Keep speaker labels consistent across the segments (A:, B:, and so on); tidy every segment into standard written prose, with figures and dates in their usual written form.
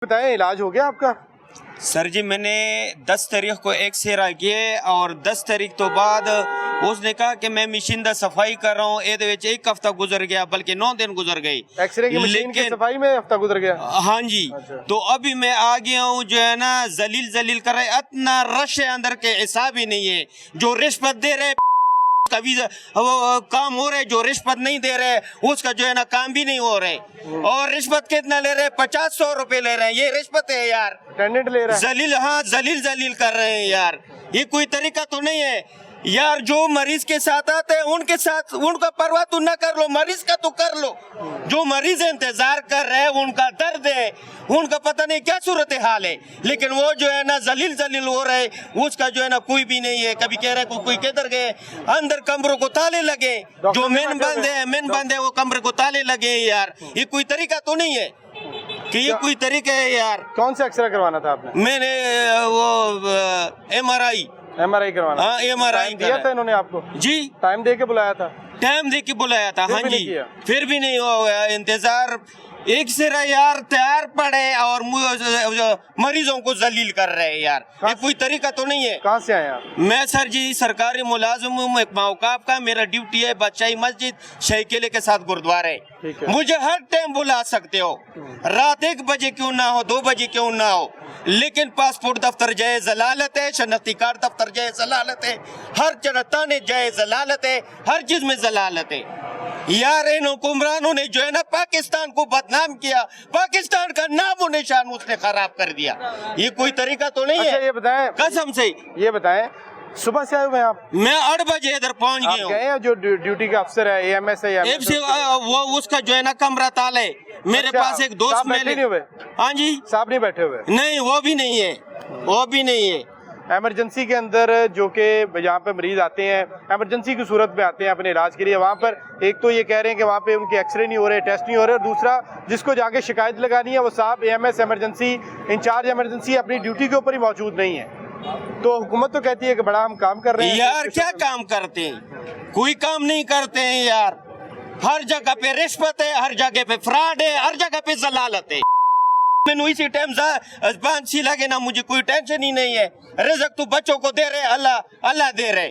A: बताएं, इलाज हो गया आपका?
B: सर जी मैंने 10 तारीख को एक्सरे किए और 10 तारीख तो बाद उसने कहा कि मैं मशीन दा सफाई कर रहा हूँ, एक हफ्ता गुजर गया बल्कि 9 दिन गुजर गई।
A: एक्सरे की मशीन की सफाई में हफ्ता गुजर गया?
B: हाँ जी।
A: अच्छा।
B: तो अभी मैं आ गया हूँ, जो है ना जलील कर रहे, इतना रश है अंदर के हिसाब ही नहीं है। जो रिश्वत दे रहे कभी वो काम हो रहे, जो रिश्वत नहीं दे रहे उसका जो है ना काम भी नहीं हो रहे। और रिश्वत कितना ले रहे? 50-100 रुपए ले रहे हैं। ये रिश्वत है यार।
A: अटेंडेंट ले रहा है
B: जलील, हाँ जलील कर रहे हैं यार। ये कोई तरीका तो नहीं है यार। जो मरीज के साथ आते हैं उनके साथ उनका परवाह तो ना कर लो, मरीज का तो कर लो। जो मरीज इंतजार कर रहे हैं उनका दर्द है, उनका पता नहीं क्या सूरत हाल है, लेकिन वो जो है ना जलील हो रहे, उसका जो है ना कोई भी नहीं है। कभी कह रहे कोई किधर गए, अंदर कमरों को ताले लगे, जो मेन बंद है वो कमरे को ताले लगे यार। ये कोई तरीका तो नहीं है कि ये कोई तरीका है यार।
A: कौन सा एक्सरे करवाना था आपने?
B: मैंने वो
A: एमआरआई करवाना?
B: हाँ एमआरआई
A: दिया था इन्होंने आपको?
B: जी
A: टाइम दे के बुलाया था?
B: टाइम दे के बुलाया था। हाँ जी, फिर भी नहीं हुआ इंतजार। एक सिरा यार तैयार पड़े और मरीजों को जलील कर रहे हैं यार। ये कोई तरीका तो नहीं है।
A: कहाँ से आए आप?
B: मैं सर जी सरकारी मुलाजिम हूँ, एक मौकाफ का मेरा ड्यूटी है बादशाही मस्जिद शाही किले के साथ गुरुद्वारे। मुझे हर टाइम बुला सकते हो, रात 1 बजे क्यों ना हो, 2 बजे क्यों ना हो, लेकिन पासपोर्ट दफ्तर जाए जलालत है, शनाख्ती कार्ड दफ्तर जाए जलालत है, हर थाने जाए जलालत है, हर चीज में जलालत है यार। इन हुक्मरानों ने जो है ना पाकिस्तान को बदनाम किया, पाकिस्तान का नाम और निशान उसने खराब कर दिया। ये कोई तरीका तो नहीं है।
A: ये बताएं, कसम
B: से
A: ये बताएं, सुबह से आए हुए आप?
B: मैं 8 बजे इधर पहुंच गया हूँ।
A: जो ड्यूटी का अफसर है एएमएस है
B: वो उसका जो है ना कमरा ताले। मेरे पास एक दोस्त
A: नहीं हुए?
B: हाँ जी
A: साहब नहीं बैठे हुए?
B: नहीं, वो भी नहीं है, वो भी नहीं है।
A: इमरजेंसी के अंदर जो कि जहाँ पे मरीज आते हैं, इमरजेंसी की सूरत में आते हैं अपने इलाज के लिए, वहाँ पर एक तो ये कह रहे हैं कि वहाँ पे उनके एक्सरे नहीं हो रहे, टेस्ट नहीं हो रहे, और दूसरा जिसको जाके शिकायत लगानी है वो साहब एएमएस इमरजेंसी इंचार्ज इमरजेंसी अपनी ड्यूटी के ऊपर ही मौजूद नहीं है। तो हुकूमत तो कहती है कि बड़ा हम काम कर रहे हैं
B: यार। क्या काम करते हैं? कोई काम नहीं करते हैं यार। हर जगह पे रिश्वत है, हर जगह पे फ्रॉड है, हर जगह पे जलालत है। मैंने इसी टाइम फांसी लगे ना, मुझे कोई टेंशन ही नहीं है। रिज़्क तो बच्चों को दे रहे, अल्लाह दे रहे,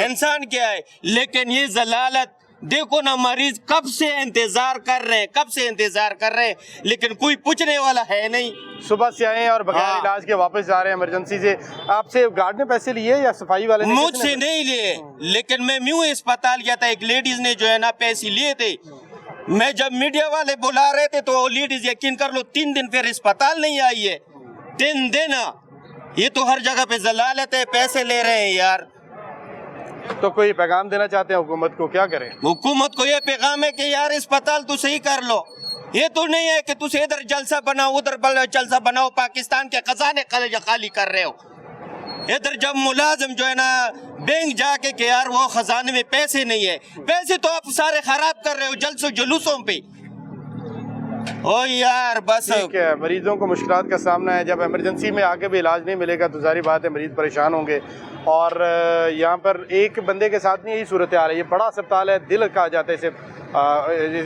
B: इंसान क्या है। लेकिन ये जलालत देखो ना, मरीज कब से इंतजार कर रहे हैं, लेकिन कोई पूछने वाला है नहीं।
A: सुबह से आए और बगैर इलाज के वापस जा रहे हैं इमरजेंसी से। आपसे गार्ड ने पैसे लिए या सफाई वाले ने?
B: मुझसे नहीं लिए, लेकिन मैं म्यू अस्पताल गया था, एक लेडीज ने जो है ना पैसे लिए थे। मैं जब मीडिया वाले बुला रहे थे तो लेडीज यकीन कर लो 3 दिन फिर अस्पताल नहीं आई है। 3 दिन। ये तो हर जगह पे जलालत है, पैसे ले रहे हैं यार।
A: तो कोई पैगाम देना चाहते हैं हुकूमत को? क्या करें?
B: हुकूमत को ये पैगाम है कि यार अस्पताल तो सही कर लो। ये तो नहीं है कि तुम इधर जलसा बनाओ उधर जलसा बनाओ, पाकिस्तान के खजाने खाली कर रहे हो। इधर जब मुलाजिम जो है ना बैंक जाके कि यार वो खजाने में पैसे नहीं है, पैसे तो आप सारे खराब कर रहे हो जलसों जुलूसों पे। ओ यार बस
A: मरीजों को मुश्किलात का सामना है। जब इमरजेंसी में आके भी इलाज नहीं मिलेगा तो जारी बात है मरीज परेशान होंगे। और यहाँ पर एक बंदे के साथ नहीं यही सूरत हाल है। ये बड़ा अस्पताल है, दिल कहा जाता है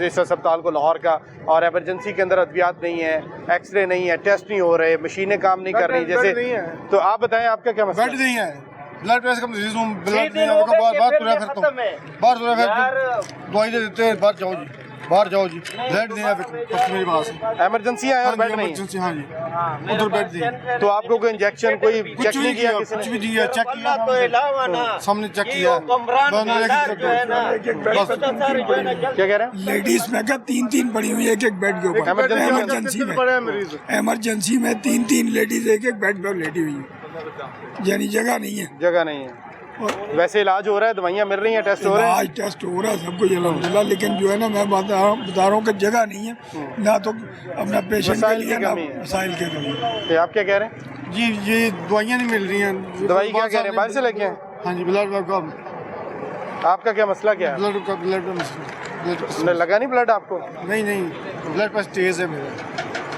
A: इस अस्पताल को लाहौर का, और इमरजेंसी के अंदर अद्वियात नहीं है, एक्सरे नहीं है, टेस्ट नहीं हो रहे, मशीनें काम नहीं कर रही जैसे। तो आप बताएं आपका क्या मसला?
C: बेड नहीं है, ब्लड प्रेशर का मरीज हूँ, ब्लड नहीं है, बाहर तुरा फिरता हूँ, बाहर तुरा फिरता, दवाई दे देते हैं, बाहर जाओ जी, ब्लड नहीं है मेरे पास।
A: इमरजेंसी आया और बेड नहीं?
C: हाँ जी, उधर बेड नहीं।
A: तो आपको कोई इंजेक्शन कोई चेक नहीं किया?
C: कुछ भी दिया, चेक किया, सामने चेक किया।
A: क्या कह रहे हैं?
D: लेडीज में क्या 3 पड़ी हुई एक बेड के ऊपर। इमरजेंसी में 3 लेडीज एक बेड पर लेटी हुई है, यानी जगह नहीं है। वैसे इलाज हो रहा है, दवाइयाँ मिल रही हैं, टेस्ट हो रहे हैं? आज टेस्ट हो रहा है सब कुछ अल्हम्दुलिल्लाह, लेकिन जो है ना मैं बता रहा हूँ कि जगह नहीं है, ना तो अपना पेशेंट के लिए ना वसाइल के लिए।
A: आप क्या कह रहे हैं?
C: जी ये दवाइयाँ नहीं मिल रही हैं।
A: दवाई क्या कह रहे हैं, बाहर से लेके आए?
C: हाँ जी, ब्लड का।
A: आपका क्या मसला क्या है?
C: ब्लड
A: लगा नहीं ब्लड आपको?
C: नहीं, ब्लड प्रेशर तेज है मेरा।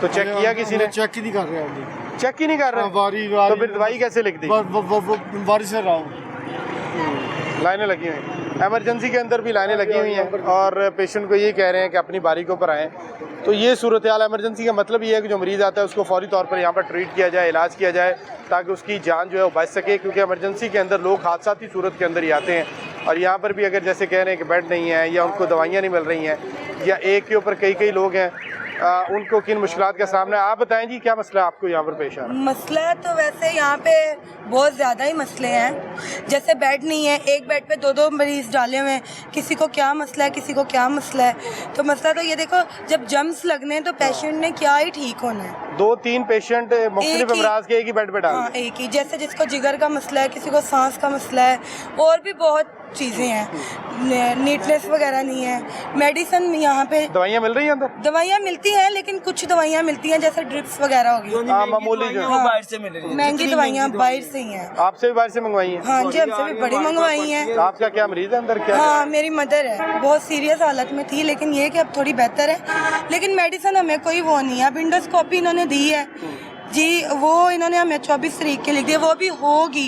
A: तो चेक किया किसी ने?
C: चेक ही नहीं कर रहे हैं,
A: चेक ही नहीं कर रहे। तो फिर दवाई कैसे लिख दी?
C: बारिश से रहा हूँ।
A: लाइनें लगी हुई हैं, एमरजेंसी के अंदर भी लाइनें लगी हुई हैं और पेशेंट को ये कह रहे हैं कि अपनी बारी के ऊपर आएँ। तो ये सूरत हाल एमरजेंसी का मतलब ये है कि जो मरीज़ आता है उसको फौरी तौर पर यहाँ पर ट्रीट किया जाए, इलाज किया जाए ताकि उसकी जान जो है वो बच सके, क्योंकि एमरजेंसी के अंदर लोग हादसाती सूरत के अंदर ही आते हैं। और यहाँ पर भी अगर जैसे कह रहे हैं कि बेड नहीं है या उनको दवाइयाँ नहीं मिल रही हैं या एक के ऊपर कई लोग हैं, उनको किन मुश्किलात का सामना है, आप बताएं जी क्या मसला आपको यहाँ पर पेश आ रहा है?
E: मसला तो वैसे यहाँ पे बहुत ज़्यादा ही मसले हैं। जैसे बेड नहीं है, एक बेड पे दो मरीज़ डाले हुए हैं, किसी को क्या मसला है किसी को क्या मसला है। तो मसला तो ये देखो, जब जम्स लगने हैं तो पेशेंट ने क्या ही ठीक होना है।
A: 2-3 पेशेंट मुख्तलिफ अमराज के एक ही बेड पे डाल,
E: हाँ एक ही, जैसे जिसको जिगर का मसला है, किसी को सांस का मसला है, और भी बहुत चीज़ें हैं, नीटनेस वगैरह नहीं है। मेडिसिन यहाँ पे
A: दवाइयाँ मिल रही हैं अंदर?
E: दवाइयाँ मिलती हैं, लेकिन कुछ दवाइयाँ मिलती हैं जैसे ड्रिप्स वगैरह होगी,
A: मामूली जो
E: बाहर से मिल रही है, महंगी दवाइयाँ बाहर से ही हैं।
A: आपसे भी बाहर से मंगवाई हैं?
E: हाँ जी, हमसे भी बड़ी मंगवाई हैं।
A: आपका क्या मरीज है अंदर क्या?
E: हाँ मेरी मदर है, बहुत सीरियस हालत में थी, लेकिन ये कि अब थोड़ी बेहतर है। लेकिन मेडिसिन हमें कोई वो नहीं है। अब इंडोस्कोपी इन्होंने दी है जी, वो इन्होंने हमें 24 तारीख के लिख दिया, वो भी होगी।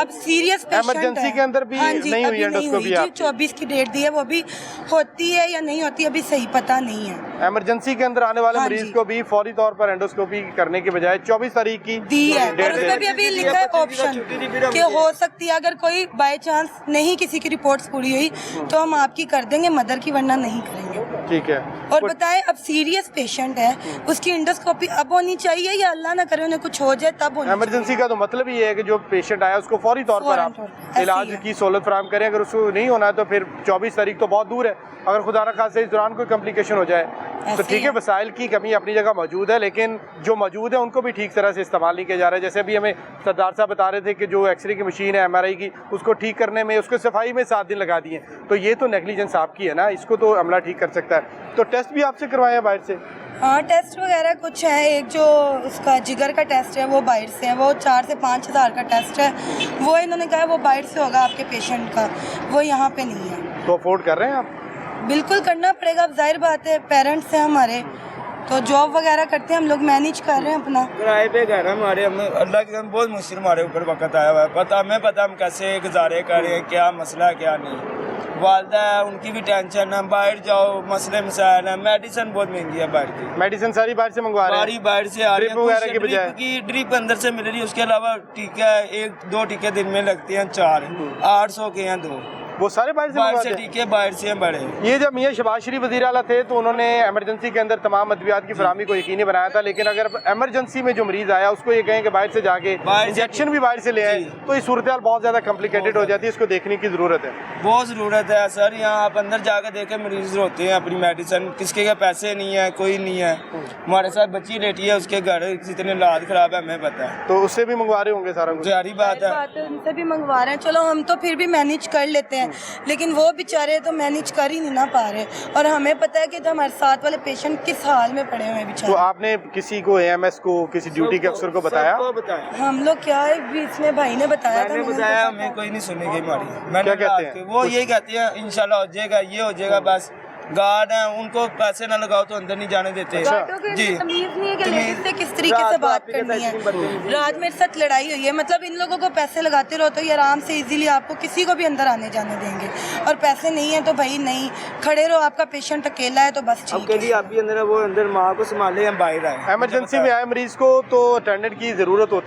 E: अब सीरियस पेशेंट है,
A: इमरजेंसी के अंदर भी
E: हाँ जी,
A: नहीं हुई
E: अभी नहीं हुई जी, 24 की डेट दी है, वो भी होती है या नहीं होती अभी सही पता नहीं है।
A: इमरजेंसी के अंदर आने वाले
E: हाँ
A: मरीज
E: जी।
A: को भी फौरी तौर पर एंडोस्कोपी करने के बजाय 24 तारीख की
E: दी है,
A: डेट
E: और उसमें भी अभी लिखा है ऑप्शन कि हो सकती है अगर कोई बाय चांस नहीं किसी की रिपोर्ट्स पूरी हुई तो हम आपकी कर देंगे मदर की, वरना नहीं करेंगे।
A: ठीक है।
E: और बताएं, अब सीरियस पेशेंट है, उसकी इंडोस्कोपी अब होनी चाहिए या अल्लाह ना करे उन्हें कुछ हो जाए तब होनी
A: इमरजेंसी का तो मतलब ही है कि जो पेशेंट आया उसको फौरी तौर पर आप
E: ऐसे
A: इलाज
E: ही है।
A: की सहूलत फराहम करें। अगर उसको नहीं होना है तो फिर 24 तारीख तो बहुत दूर है, अगर खुदा न खास्ता इस दौरान कोई कम्प्लिकेशन हो जाए तो
E: ऐसे
A: ठीक
E: ही
A: है।
E: है।
A: वसाइल की कमी अपनी जगह मौजूद है, लेकिन जो मौजूद है उनको भी ठीक तरह से इस्तेमाल नहीं किया जा रहा है। जैसे अभी हमें सरदार साहब बता रहे थे कि जो एक्सरे की मशीन है MRI की, उसको ठीक करने में उसको सफाई में 7 दिन लगा दिए, तो ये तो नेग्लिजेंस आपकी है ना, इसको तो अमला ठीक कर सकता है। तो टेस्ट भी आपसे करवाए हैं बाहर से?
E: हाँ टेस्ट वगैरह कुछ है, एक जो उसका जिगर का टेस्ट है वो बाहर से है, वो 4 से 5 हज़ार का टेस्ट है, वो इन्होंने कहा वो बाहर से होगा आपके पेशेंट का, वो यहाँ पे नहीं है।
A: तो अफोर्ड कर रहे हैं आप?
E: बिल्कुल करना पड़ेगा, अब जाहिर बात है पेरेंट्स हैं हमारे, तो जॉब वगैरह करते हैं हम लोग, मैनेज कर रहे हैं अपना।
F: किराए पे घर है हमारे, हमें अल्लाह की कसम बहुत मुश्किल हमारे ऊपर वक्त आया हुआ है। हमें पता हम कैसे गुजारे कर रहे हैं, क्या मसला है क्या नहीं। वालदा है, उनकी भी टेंशन है, बाहर जाओ मसले मसाइल है, मेडिसिन बहुत महंगी है बाहर की,
A: मेडिसिन सारी बाहर से मंगवा रहे हैं?
F: बाहर से आ रही
A: ड्रिप वगैरह के बजाय?
F: की ड्रिप अंदर से मिल रही है, उसके अलावा टीका 1-2 टीके दिन में लगते हैं, 4 800 के हैं 2,
A: वो सारे बाहर से
F: बाहर
A: मंगवाते
F: से
A: हैं?
F: टीके बाहर से हैं बड़े।
A: ये जब मियां शहबाज शरीफ वज़ीर आला थे तो उन्होंने एमरजेंसी के अंदर तमाम अद्वियात की फराहमी को यकीनी बनाया था, लेकिन अगर एमरजेंसी में जो मरीज आया उसको ये कहें कि बाहर से जाके इंजेक्शन भी बाहर से ले आए तो ये सूरत हाल बहुत ज़्यादा कॉम्प्लिकेटेड हो जाती है, इसको देखने की ज़रूरत है।
F: बहुत ज़रूरत है सर, यहाँ आप अंदर जाकर देखें मरीज रोते हैं अपनी मेडिसिन, किसके के पैसे नहीं है, कोई नहीं है। हमारे साथ बच्ची लेटी है, उसके घर जितने हालात ख़राब है हमें पता है,
A: तो उससे भी मंगवा रहे होंगे सारा कुछ?
F: जारी बात है,
E: उनसे भी मंगवा रहे हैं, चलो हम तो फिर भी मैनेज कर लेते हैं, लेकिन वो बेचारे तो मैनेज कर ही नहीं ना पा रहे, और हमें पता है कि तो हमारे साथ वाले पेशेंट किस हाल में पड़े हुए हैं
A: तो
E: बेचारे।
A: आपने किसी को AMS को किसी ड्यूटी के अफसर को बताया?
F: सबको बताया,
E: हम लोग क्या है, बीच में भाई ने बताया था,
F: मैंने
E: मैंने
F: बताया,
E: तो
F: हमें कोई नहीं सुनेगी हमारी। मैंने
A: क्या कहते हैं?
F: वो यही कहते हैं इंशाल्लाह हो जाएगा, ये हो जाएगा, बस गार्ड है, उनको पैसे ना लगाओ तो अंदर नहीं जाने देते।
E: गार्डों को
F: जी
E: तमीज नहीं है कि
F: तमीज-
E: लेडीज से किस तरीके से
F: रात को
E: बात
F: आपके
E: करनी
F: साथ इतनी बदतमीजी
E: है। रात मेरे साथ लड़ाई हुई है, मतलब इन लोगों को पैसे लगाते रहो तो ये आराम से इजीली आपको किसी को भी अंदर आने जाने देंगे, और पैसे नहीं है तो भाई नहीं, खड़े रहो, आपका पेशेंट अकेला है तो बस ठीक
F: अकेली
E: है।
F: आप भी अंदर है, वो अंदर माँ को संभाले, हम बाहर आए।
A: एमरजेंसी में आए मरीज को तो अटेंडेंट की ज़रूरत होती है।